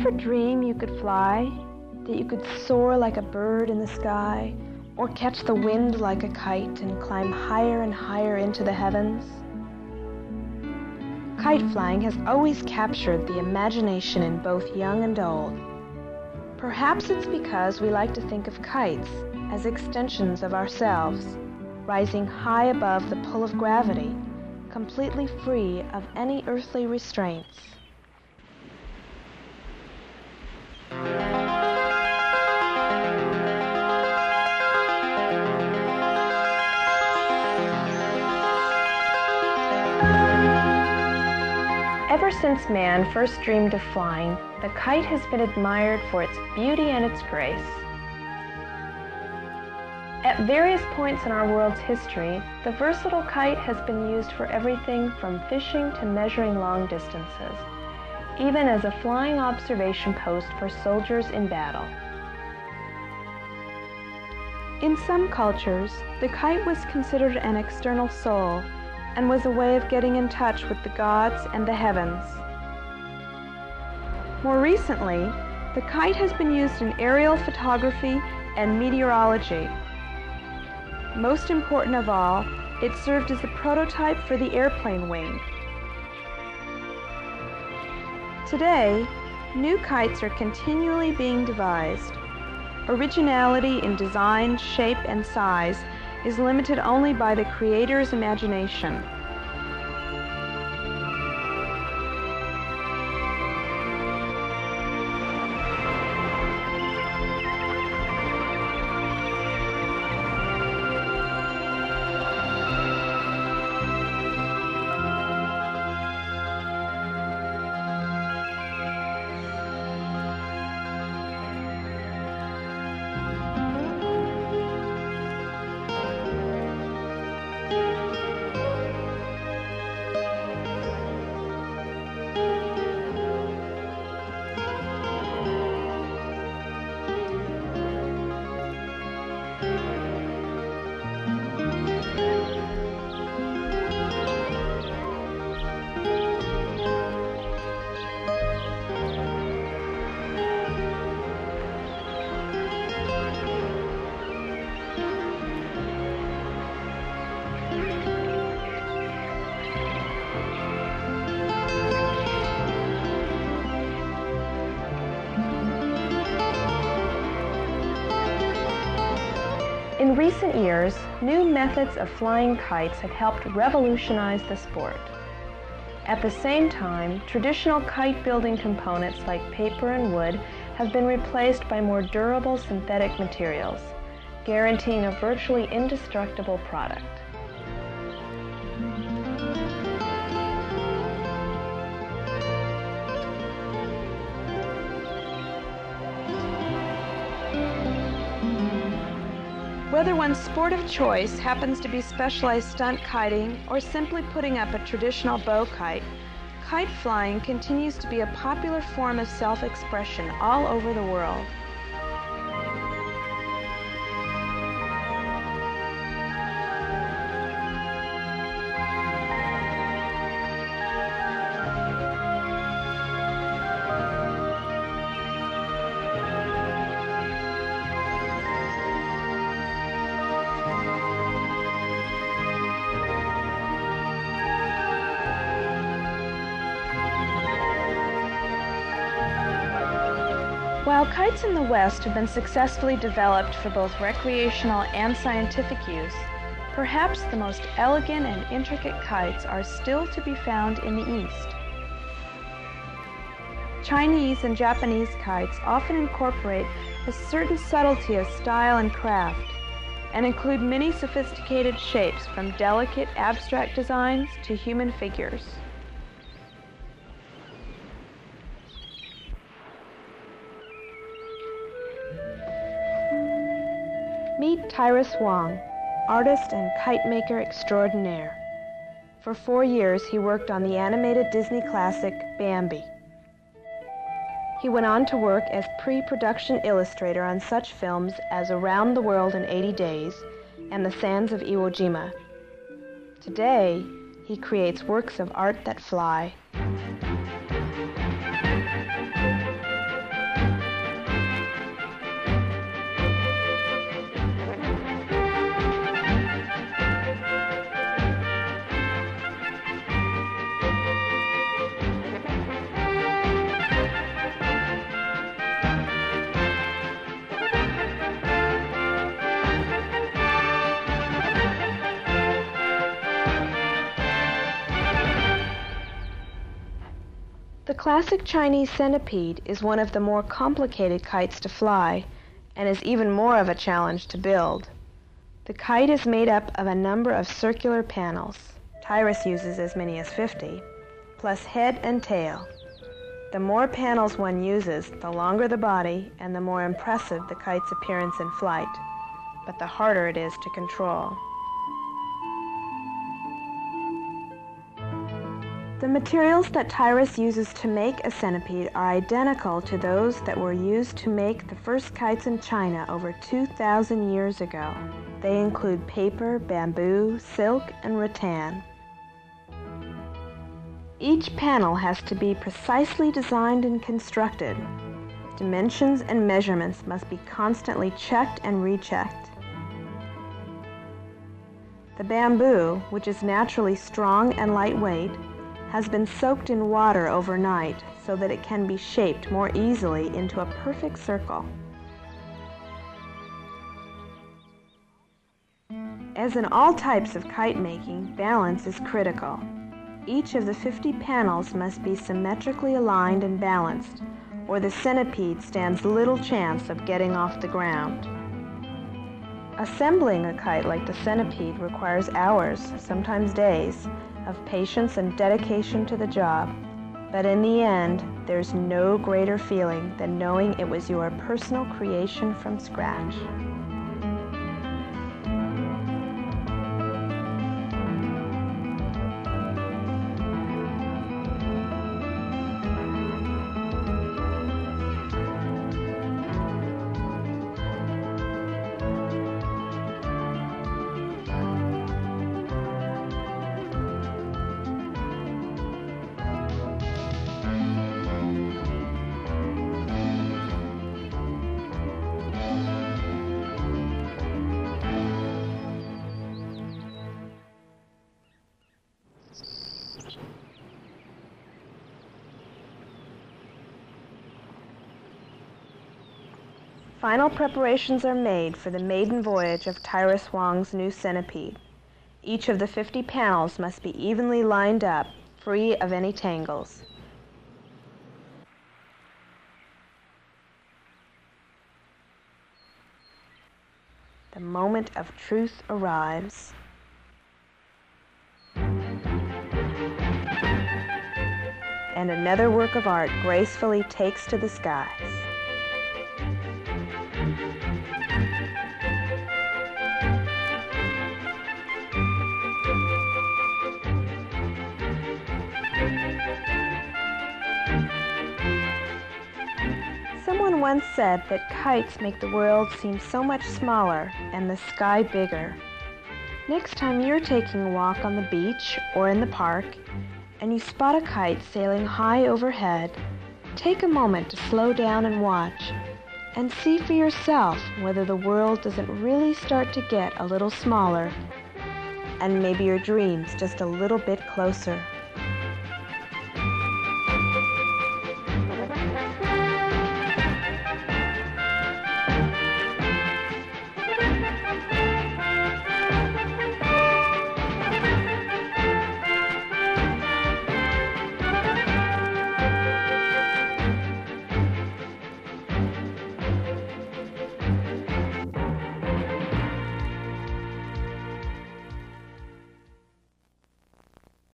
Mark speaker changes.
Speaker 1: ever dream you could fly? That you could soar like a bird in the sky, or catch the wind like a kite and climb higher and higher into the heavens? Kite flying has always captured the imagination in both young and old. Perhaps it's because we like to think of kites as extensions of ourselves, rising high above the pull of gravity, completely free of any earthly restraints. Ever since man first dreamed of flying, the kite has been admired for its beauty and its grace. At various points in our world's history, the versatile kite has been used for everything from fishing to measuring long distances, even as a flying observation post for soldiers in battle. In some cultures, the kite was considered an external soul and was a way of getting in touch with the gods and the heavens. More recently, the kite has been used in aerial photography and meteorology. Most important of all, it served as the prototype for the airplane wing. Today, new kites are continually being devised. Originality in design, shape, and size is limited only by the creator's imagination. In recent years, new methods of flying kites have helped revolutionize the sport. At the same time, traditional kite building components like paper and wood have been replaced by more durable synthetic materials, guaranteeing a virtually indestructible product. Whether one's sport of choice happens to be specialized stunt kiting or simply putting up a traditional bow kite, kite flying continues to be a popular form of self-expression all over the world. While kites in the West have been successfully developed for both recreational and scientific use, perhaps the most elegant and intricate kites are still to be found in the East. Chinese and Japanese kites often incorporate a certain subtlety of style and craft, and include many sophisticated shapes from delicate abstract designs to human figures. Meet Tyrus Wong, artist and kite maker extraordinaire. For 4 years, he worked on the animated Disney classic Bambi. He went on to work as pre-production illustrator on such films as Around the World in 80 Days and The Sands of Iwo Jima. Today, he creates works of art that fly. The classic Chinese centipede is one of the more complicated kites to fly, and is even more of a challenge to build. The kite is made up of a number of circular panels. Tyrus uses as many as 50, plus head and tail. The more panels one uses, the longer the body and the more impressive the kite's appearance in flight, but the harder it is to control. The materials that Tyrus uses to make a centipede are identical to those that were used to make the first kites in China over 2,000 years ago. They include paper, bamboo, silk, and rattan. Each panel has to be precisely designed and constructed. Dimensions and measurements must be constantly checked and rechecked. The bamboo, which is naturally strong and lightweight, has been soaked in water overnight so that it can be shaped more easily into a perfect circle. As in all types of kite making, balance is critical. Each of the 50 panels must be symmetrically aligned and balanced, or the centipede stands little chance of getting off the ground. Assembling a kite like the centipede requires hours, sometimes days, of patience and dedication to the job, but in the end, there's no greater feeling than knowing it was your personal creation from scratch. Final preparations are made for the maiden voyage of Tyrus Wong's new centipede. Each of the 50 panels must be evenly lined up, free of any tangles. The moment of truth arrives. And another work of art gracefully takes to the skies. Someone once said that kites make the world seem so much smaller and the sky bigger. Next time you're taking a walk on the beach or in the park and you spot a kite sailing high overhead, take a moment to slow down and watch and see for yourself whether the world doesn't really start to get a little smaller and maybe your dreams just a little bit closer.